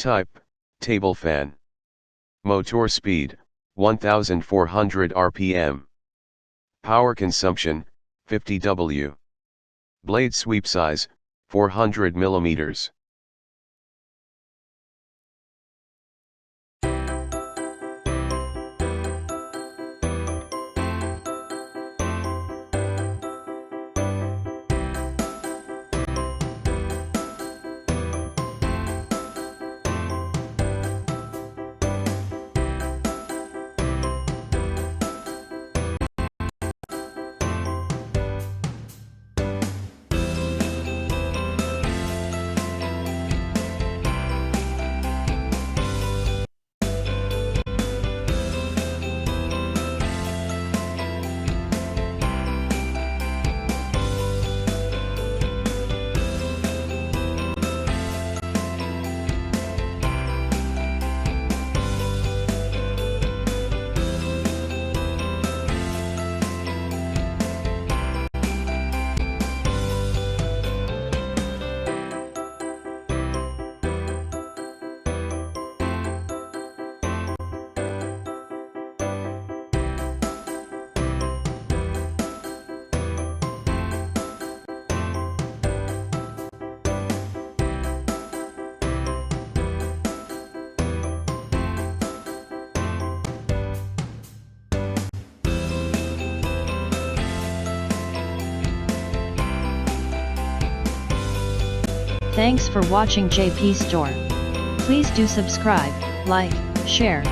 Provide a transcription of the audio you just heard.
Type, table fan. Motor speed, 1400 rpm. Power consumption, 50 W. Blade sweep size, 400 mm. Thanks for watching JP Store. Please do subscribe, like, share,